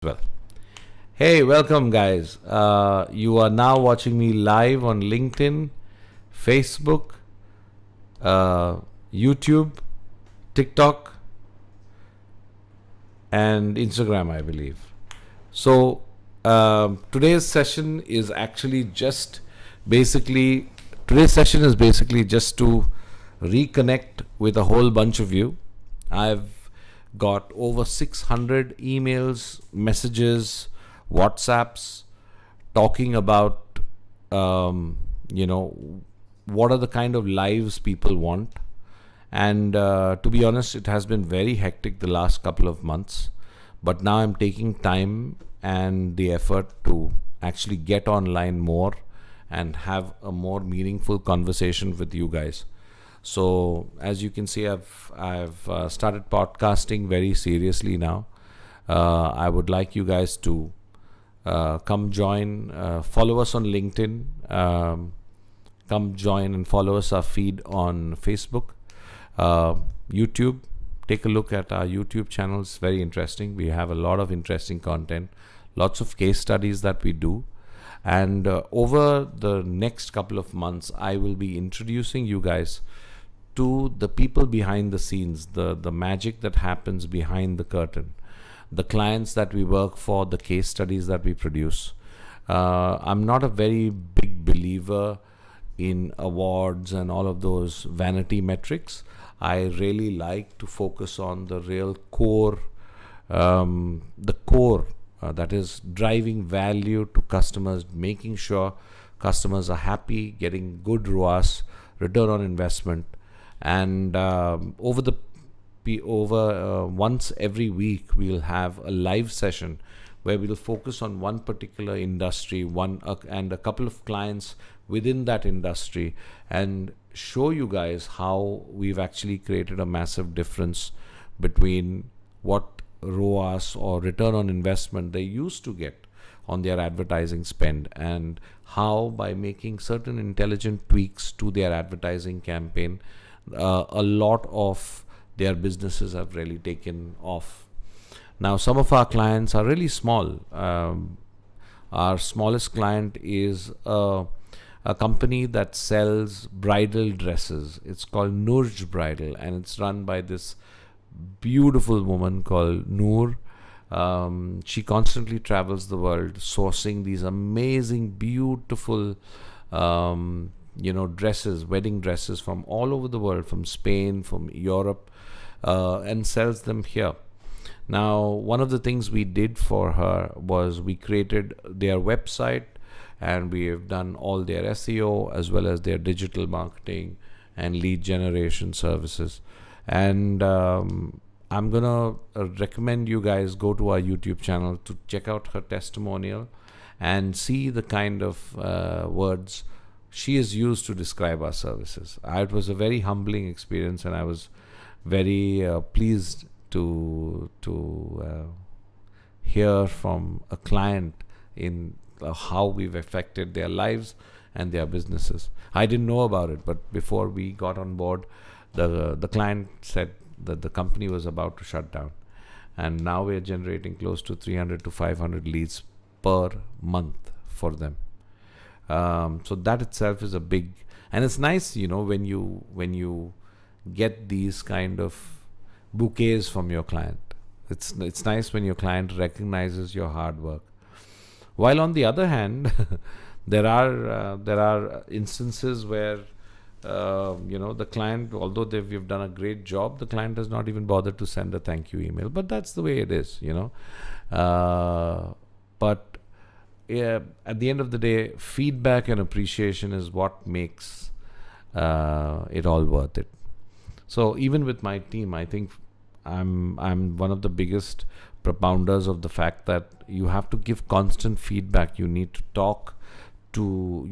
Well, hey, welcome, guys. You are now watching me live on LinkedIn, Facebook, uh, YouTube, TikTok, and Instagram, I believe. So, today's session is actually just basically today's session is basically just to reconnect with a whole bunch of you. I've got over 600 emails, messages, WhatsApps talking about, um, you know, what are the kind of lives people want. And to be honest, it has been very hectic the last couple of months. But now I'm taking time and the effort to actually get online more and have a more meaningful conversation with you guys. So as you can see, I've started podcasting very seriously now. I would like you guys to come join, follow us on LinkedIn, come join and follow us our feed on Facebook, uh, YouTube. Take a look at our YouTube channel. It's very interesting. We have a lot of interesting content, lots of case studies that we do. And over the next couple of months, I will be introducing you guys to the people behind the scenes, the magic that happens behind the curtain, the clients that we work for, the case studies that we produce. I'm not a very big believer in awards and all of those vanity metrics. I really like to focus on the real core, the core that is driving value to customers, making sure customers are happy, getting good ROAS, return on investment, and once every week we'll have a live session where we'll focus on one particular industry, and a couple of clients within that industry, and show you guys how we've actually created a massive difference between what ROAS or return on investment they used to get on their advertising spend, and how by making certain intelligent tweaks to their advertising campaign, a lot of their businesses have really taken off. Now, some of our clients are really small. Our smallest client is a company that sells bridal dresses. It's called Nurj Bridal, and it's run by this beautiful woman called Noor. She constantly travels the world sourcing these amazing, beautiful, dresses, wedding dresses from all over the world, from Spain, from Europe, and sells them here. Now, one of the things we did for her was we created their website, and we have done all their SEO as well as their digital marketing and lead generation services. And I'm gonna recommend you guys go to our YouTube channel to check out her testimonial and see the kind of words she has used to describe our services. It was a very humbling experience, and I was very pleased to hear from a client in how we've affected their lives and their businesses. I didn't know about it, but before we got on board, the client said that the company was about to shut down, and now we're generating close to 300 to 500 leads per month for them. So that itself is a big, and it's nice, when you get these kind of bouquets from your client. It's nice when your client recognizes your hard work. While on the other hand, there are instances where the client, although we've done a great job, the client does not even bother to send a thank you email. But that's the way it is, But yeah, at the end of the day, feedback and appreciation is what makes it all worth it. So even with my team, I think I'm one of the biggest propounders of the fact that you have to give constant feedback. You need to talk to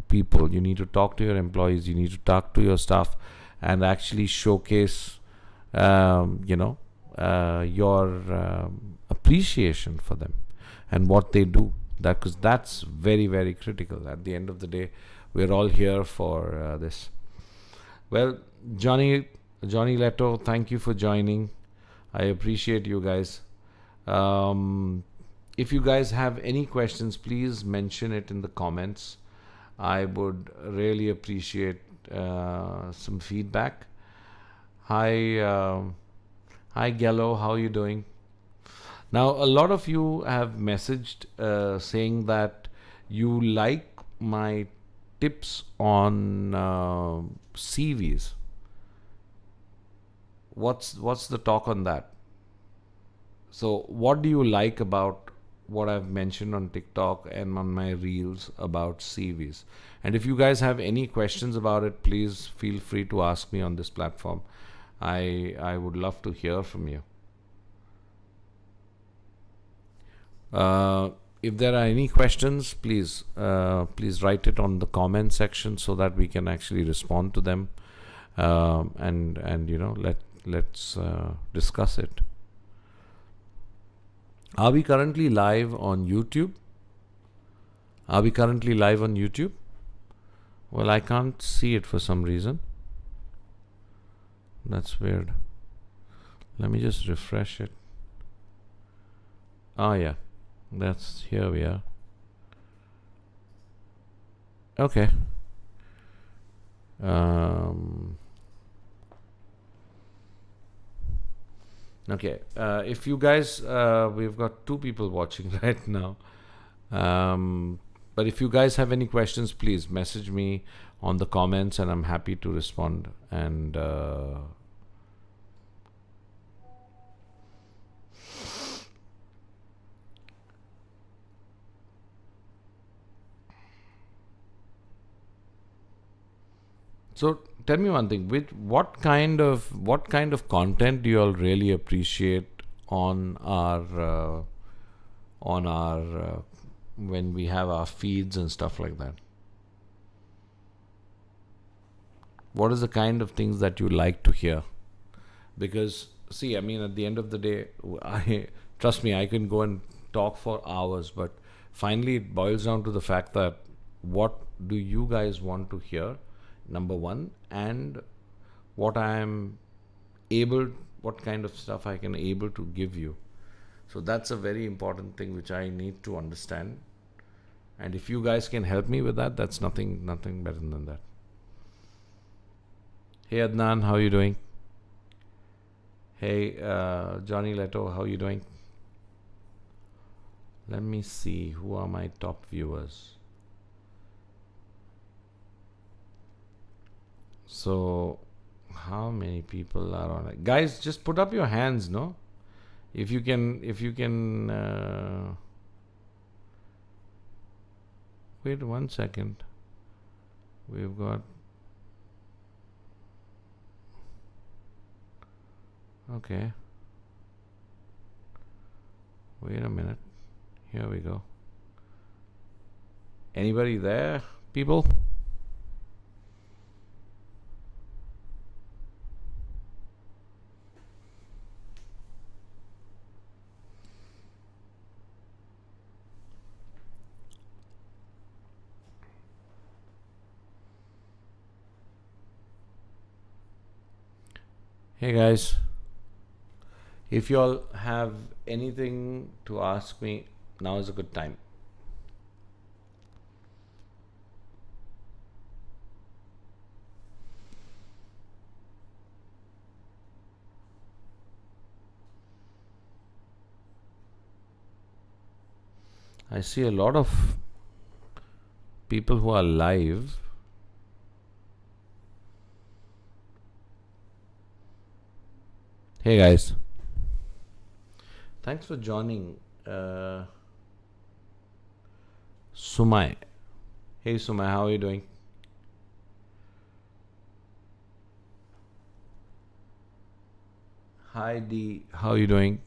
people. You need to talk to your employees. You need to talk to your staff, and actually showcase your appreciation for them and what they do. Because that's very, very critical. At the end of the day, we're all here for this. Well, Johnny Leto, thank you for joining. I appreciate you guys. Um, if you guys have any questions, please mention it in the comments. I would really appreciate some feedback. Hi, hi, Gallo. How are you doing? Now, a lot of you have messaged saying that you like my tips on CVs. What's the talk on that? So, what do you like about what I've mentioned on TikTok and on my reels about CVs? And if you guys have any questions about it, please feel free to ask me on this platform. I would love to hear from you. If there are any questions, please write it on the comment section so that we can actually respond to them, and let's discuss it. Are we currently live on YouTube? Are we currently live on YouTube? Well, I can't see it for some reason. That's weird. Let me just refresh it. Ah, yeah. That's here we are. Okay. Okay. If you guys, we've got 2 people watching right now. But if you guys have any questions, please message me on the comments, and I'm happy to respond. And so, tell me one thing: with what kind of content do you all really appreciate on our when we have our feeds and stuff like that? What is the kind of things that you like to hear? Because see, I mean, at the end of the day, I trust me, I can go and talk for hours, but finally it boils down to the fact that what do you guys want to hear, number one, and what I am able, what kind of stuff I can able to give you. So that's a very important thing which I need to understand. And if you guys can help me with that, that's nothing better than that. Hey Adnan, how are you doing? Hey Johnny Leto, how are you doing? Let me see who are my top viewers. So how many people are on it? Guys, just put up your hands, no? If you can wait 1 second. We've got, okay, wait a minute, here we go. Anybody there, people? Hey guys, if you all have anything to ask me, now is a good time. I see a lot of people who are live. Hey guys, thanks for joining. Sumai. Hey Sumai, how are you doing? Hi D, how are you doing?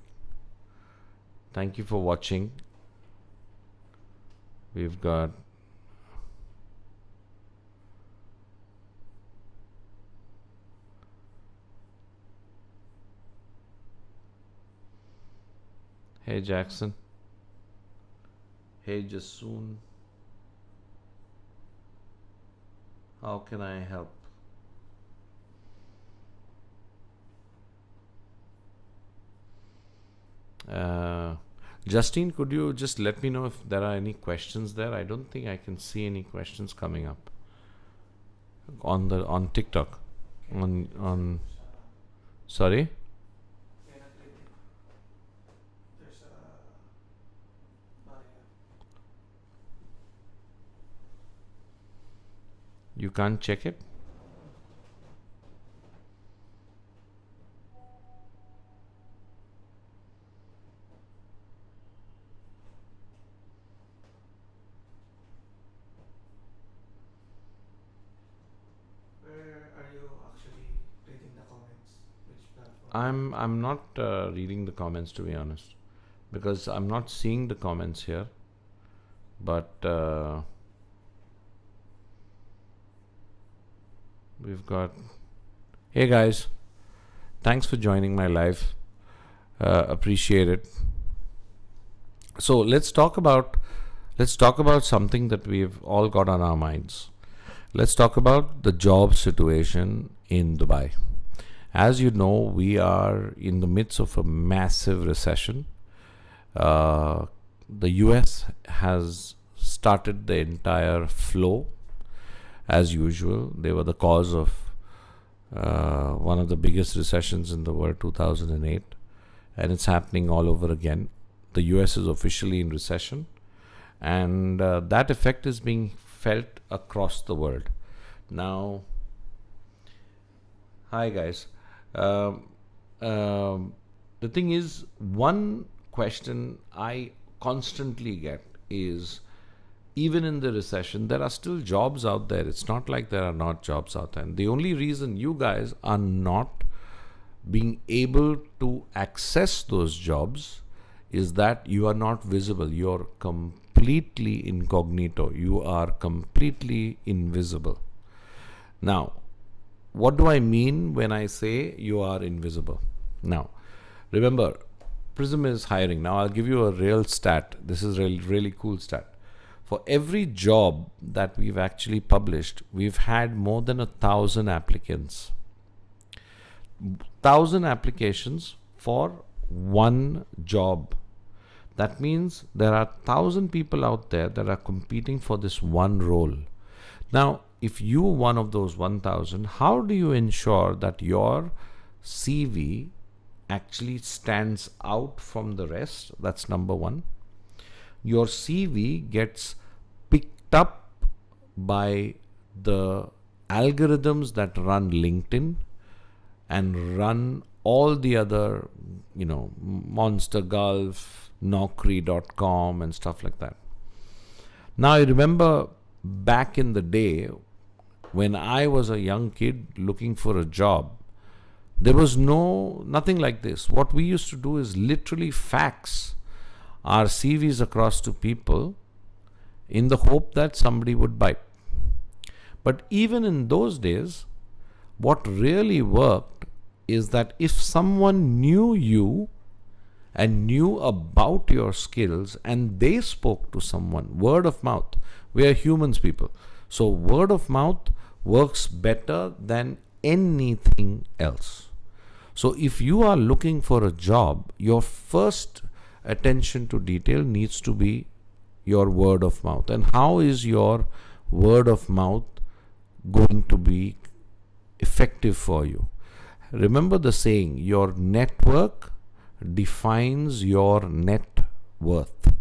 Thank you for watching. We've got Hey Jackson. Hey Jasoon. How can I help? Justine, could you just let me know if there are any questions there? I don't think I can see any questions coming up on TikTok. On sorry? You can't check it? I'm not reading the comments, to be honest, because I'm not seeing the comments here. But we've got, hey guys, thanks for joining my live. Appreciate it. So let's talk about something that we've all got on our minds. Let's talk about the job situation in Dubai. As you know, we are in the midst of a massive recession. The US has started the entire flow as usual. They were the cause of one of the biggest recessions in the world, 2008, and it's happening all over again. The US is officially in recession, and that effect is being felt across the world. Now, hi guys. The thing is, one question I constantly get is, even in the recession, there are still jobs out there. It's not like there are not jobs out there. And the only reason you guys are not being able to access those jobs is that you are not visible. You're completely incognito. You are completely invisible. Now, what do I mean when I say you are invisible? Now, remember, Prism is hiring. Now, I'll give you a real stat. This is really, really cool stat. For every job that we've actually published, we've had more than 1,000 applicants. 1,000 applications for one job. That means there are 1,000 people out there that are competing for this one role. Now, if you are one of those 1,000, how do you ensure that your CV actually stands out from the rest? That's number one. Your CV gets picked up by the algorithms that run LinkedIn and run all the other, Monster Gulf, Naukri.com and stuff like that. Now, I remember back in the day when I was a young kid looking for a job, there was nothing like this. What we used to do is literally fax our CVs across to people in the hope that somebody would bite. But even in those days, what really worked is that if someone knew you and knew about your skills and they spoke to someone, word of mouth, we are humans, people. So word of mouth works better than anything else. So if you are looking for a job, your first attention to detail needs to be your word of mouth. And how is your word of mouth going to be effective for you? Remember the saying, your network defines your net worth.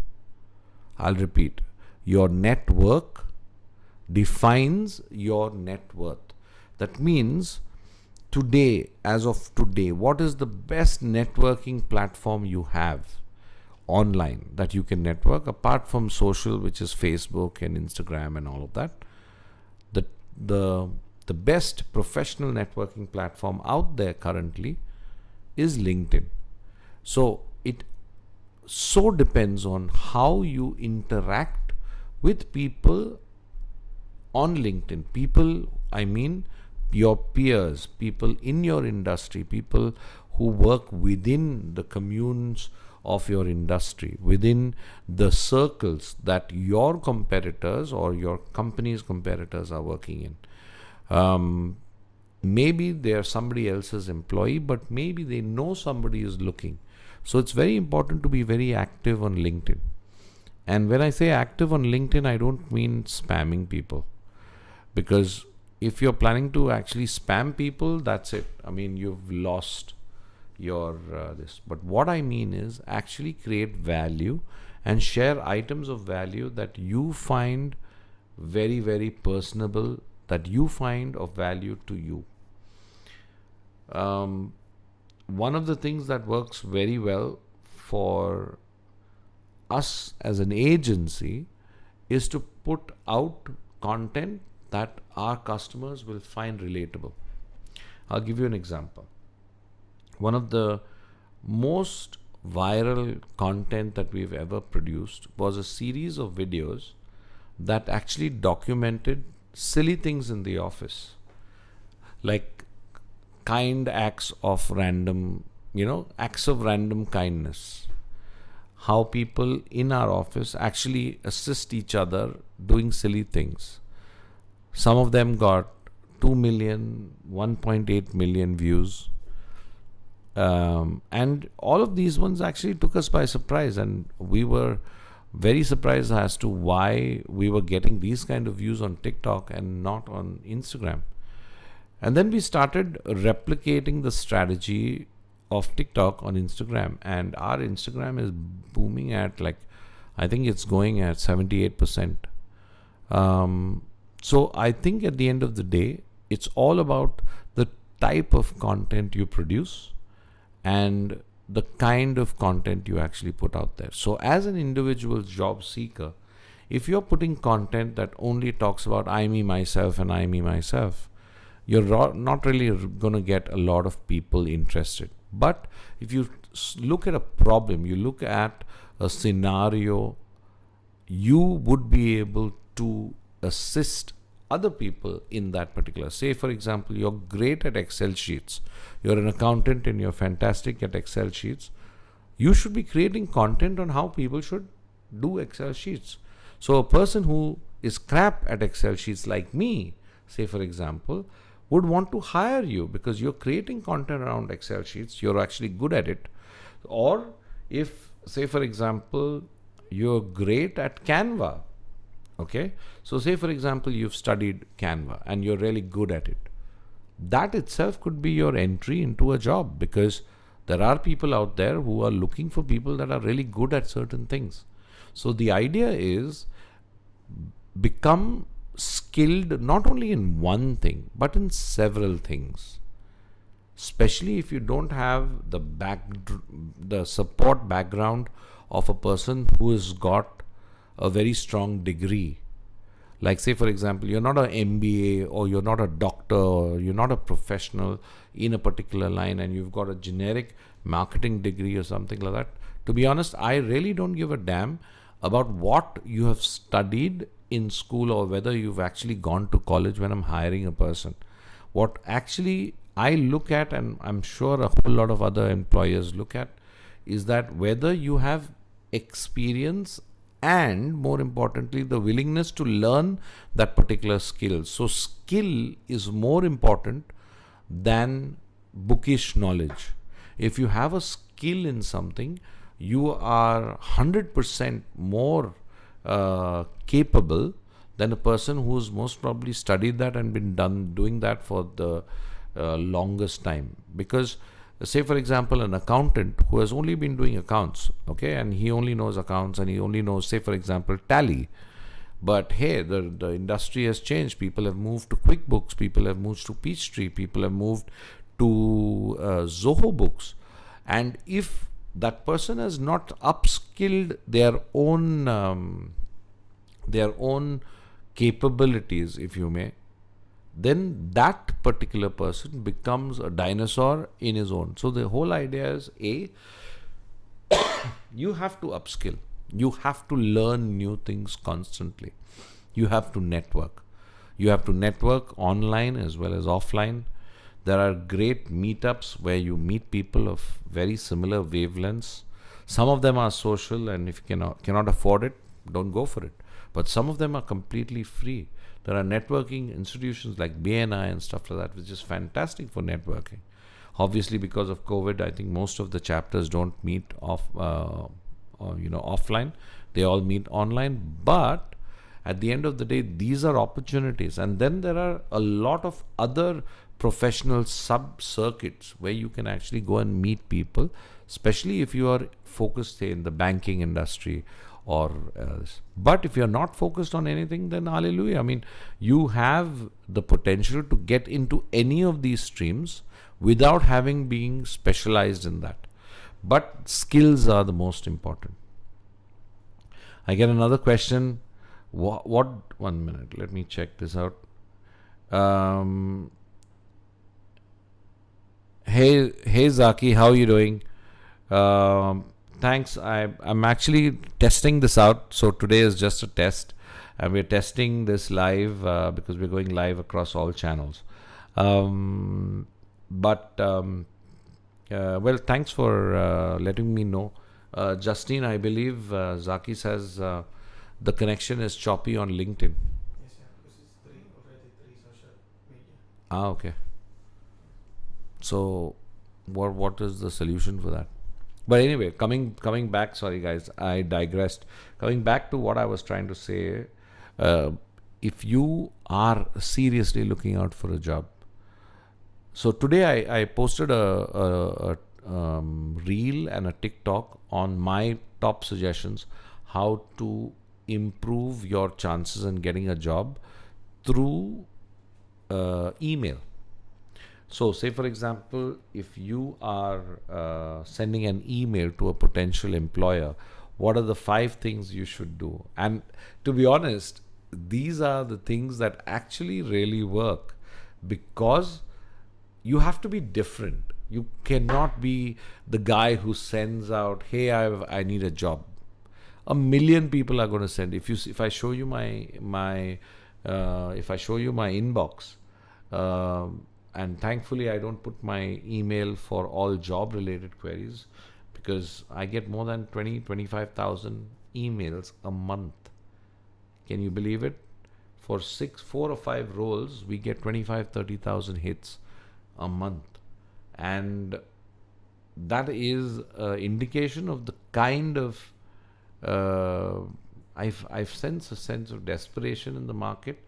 I'll repeat, your network defines your net worth. That means today, as of today, what is the best networking platform you have online that you can network apart from social, which is Facebook and Instagram and all of that? The best professional networking platform out there currently is LinkedIn. So it so depends on how you interact with people on LinkedIn. People, I mean your peers, people in your industry, people who work within the communes of your industry, within the circles that your competitors or your company's competitors are working in. maybe they are somebody else's employee, but maybe they know somebody is looking. So it's very important to be very active on LinkedIn. And when I say active on LinkedIn, I don't mean spamming people, because if you're planning to actually spam people, that's it. I mean, you've lost your this. But what I mean is actually create value and share items of value that you find very, very personable, that you find of value to you. One of the things that works very well for us as an agency is to put out content that our customers will find relatable. I'll give you an example. One of the most viral content that we've ever produced was a series of videos that actually documented silly things in the office, like kind acts of random, acts of random kindness. How people in our office actually assist each other doing silly things. Some of them got 2 million, 1.8 million views. And all of these ones actually took us by surprise, and we were very surprised as to why we were getting these kind of views on TikTok and not on Instagram. And then we started replicating the strategy of TikTok on Instagram, and our Instagram is booming at I think it's going at 78%. So I think at the end of the day, it's all about the type of content you produce and the kind of content you actually put out there. So as an individual job seeker, if you're putting content that only talks about I, me, myself and I, me, myself, you're not really going to get a lot of people interested. But if you look at a problem, you look at a scenario, you would be able to assist other people in that particular. Say, for example, you're great at Excel sheets. You're an accountant and you're fantastic at Excel sheets. You should be creating content on how people should do Excel sheets. So a person who is crap at Excel sheets like me, say for example, would want to hire you because you're creating content around Excel sheets. You're actually good at it. Or if, say for example, you're great at Canva. Okay, so say for example you've studied Canva and you're really good at it. That itself could be your entry into a job, because there are people out there who are looking for people that are really good at certain things. So the idea is become skilled not only in one thing but in several things. Especially if you don't have the support background of a person who has got a very strong degree. Like say for example, you're not an MBA or you're not a doctor or you're not a professional in a particular line and you've got a generic marketing degree or something like that. To be honest, I really don't give a damn about what you have studied in school or whether you've actually gone to college when I'm hiring a person. What actually I look at, and I'm sure a whole lot of other employers look at, is that whether you have experience and more importantly the willingness to learn that particular skill. So skill is more important than bookish knowledge. If you have a skill in something, you are 100% more capable than a person who's most probably studied that and been doing that for the longest time. Because say for example an accountant who has only been doing accounts, okay, and he only knows accounts and he only knows, say for example, Tally. But hey, the industry has changed. People have moved to QuickBooks, people have moved to Peachtree, people have moved to Zoho Books. And if that person has not upskilled their own capabilities, if you may, then that particular person becomes a dinosaur in his own. So the whole idea is you have to upskill. You have to learn new things constantly. You have to network. You have to network online as well as offline. There are great meetups where you meet people of very similar wavelengths. Some of them are social, and if you cannot afford it, don't go for it. but some of them are completely free. There are networking institutions like BNI and stuff like that, which is fantastic for networking. Obviously, because of COVID, I think most of the chapters don't meet offline. They all meet online. But at the end of the day, these are opportunities. And then there are a lot of other professional sub circuits where you can actually go and meet people, especially if you are focused, say, in the banking industry or but if you're not focused on anything, then hallelujah. I mean, you have the potential to get into any of these streams without having being specialized in that. But skills are the most important. I get another question. What 1 minute, let me check this out. Hey Zaki, how are you doing? Thanks. I'm actually testing this out. So today is just a test, and we're testing this live because we're going live across all channels. Well, thanks for letting me know. Justine, I believe Zaki says the connection is choppy on LinkedIn. Yes, yeah, because it's already three social media. Okay. So, what is the solution for that? But anyway, coming back. Sorry, guys, I digressed. Coming back to what I was trying to say, if you are seriously looking out for a job, so today I posted a reel and a TikTok on my top suggestions how to improve your chances in getting a job through email. So, say for example, if you are sending an email to a potential employer, what are the 5 things you should do? And to be honest, these are the things that actually really work, because you have to be different. You cannot be the guy who sends out, "Hey, I need a job." A million people are going to send. If I show you my inbox, and thankfully I don't put my email for all job related queries, because I get more than 25,000 emails a month. Can you believe it? For 4 or 5 roles, we get 25-30,000 hits a month. And that is an indication of the kind of I've sensed a sense of desperation in the market,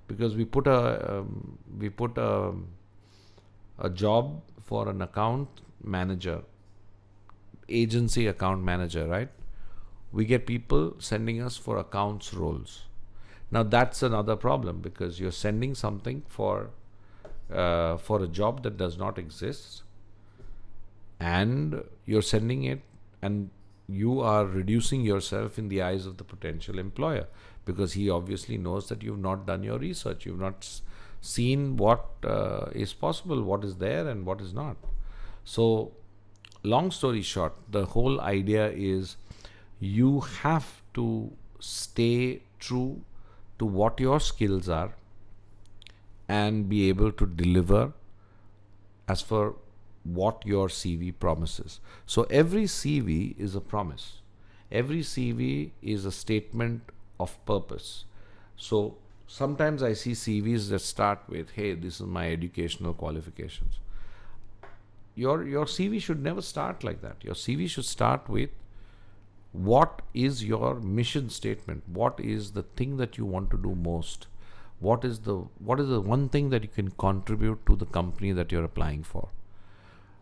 because we put a job for an account manager, agency account manager, right? We get people sending us for accounts roles. Now that's another problem, because you're sending something for a job that does not exist, and you're sending it, and you are reducing yourself in the eyes of the potential employer, because he obviously knows that you've not done your research, you've not seen what is possible, what is there and what is not. So long story short, the whole idea is you have to stay true to what your skills are and be able to deliver as for what your CV promises. So every CV is a promise. Every CV is a statement of purpose. So sometimes I see CVs that start with, "Hey, this is my educational qualifications." Your CV should never start like that. Your CV should start with, what is your mission statement? What is the thing that you want to do most? What is the one thing that you can contribute to the company that you're applying for?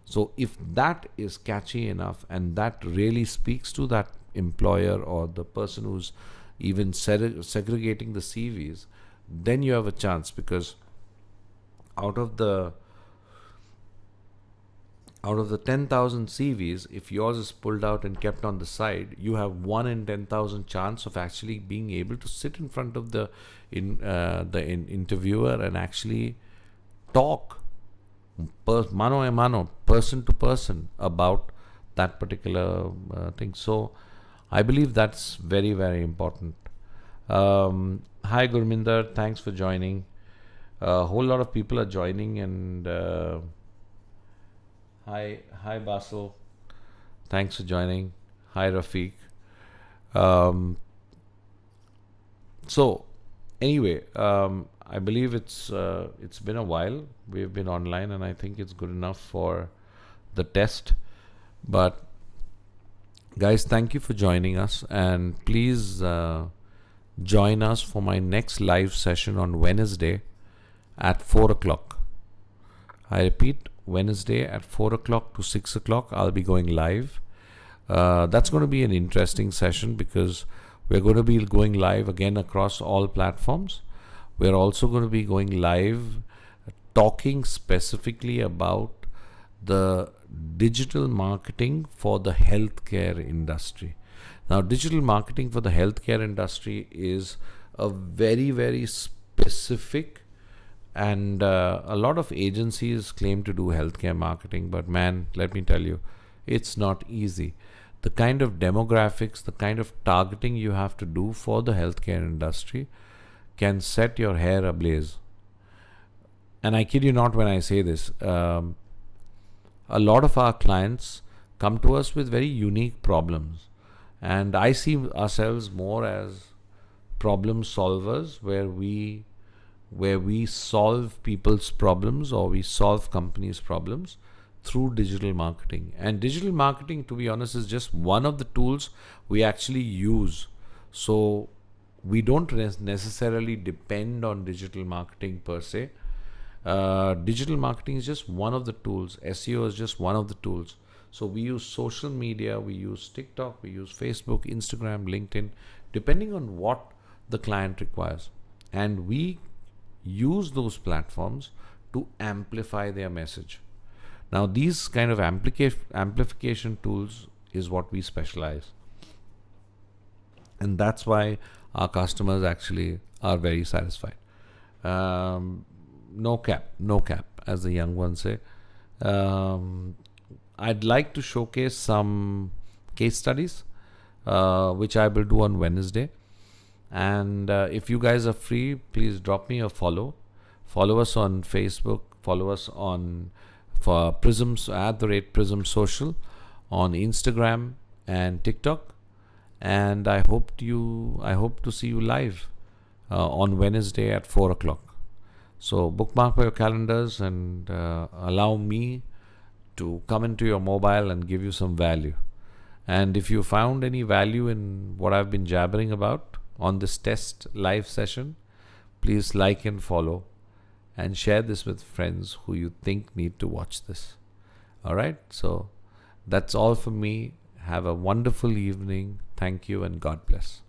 So if that is catchy enough and that really speaks to that employer or the person who's even segregating the CVs, then you have a chance, because out of the 10,000 CVs, if yours is pulled out and kept on the side, you have 1 in 10,000 chance of actually being able to sit in front of the interviewer and actually talk mano a mano, person to person, about that particular thing. So I believe that's very, very important. Hi Gurminder, thanks for joining. A whole lot of people are joining, and hi Basil, thanks for joining. Hi Rafiq. So, anyway, I believe it's been a while. We've been online, and I think it's good enough for the test. But guys, thank you for joining us, and please join us for my next live session on Wednesday at 4 o'clock. I repeat, Wednesday at 4 o'clock to 6 o'clock, I'll be going live. That's going to be an interesting session because we're going to be going live again across all platforms. We're also going to be going live talking specifically about the digital marketing for the healthcare industry. Now, digital marketing for the healthcare industry is a very, very specific, and a lot of agencies claim to do healthcare marketing, but man, let me tell you, it's not easy. The kind of demographics, the kind of targeting you have to do for the healthcare industry can set your hair ablaze. And I kid you not when I say this. A lot of our clients come to us with very unique problems, and I see ourselves more as problem solvers, where we solve people's problems, or we solve companies' problems through digital marketing. And digital marketing, to be honest, is just one of the tools we actually use. So we don't necessarily depend on digital marketing per se. Digital marketing is just one of the tools. SEO is just one of the tools. So we use social media, we use TikTok, we use Facebook, Instagram, LinkedIn, depending on what the client requires. And we use those platforms to amplify their message. Now, these kind of amplification tools is what we specialize. And that's why our customers actually are very satisfied. No cap, as the young ones say. I'd like to showcase some case studies, which I will do on Wednesday. And if you guys are free, please drop me a follow. Follow us on Facebook. Follow us on for Prisms @Prism Social on Instagram and TikTok. And I hope to see you live on Wednesday at 4 o'clock. So bookmark your calendars and allow me to come into your mobile and give you some value. And if you found any value in what I've been jabbering about on this test live session, please like and follow and share this with friends who you think need to watch this. All right, so that's all for me. Have a wonderful evening. Thank you and God bless.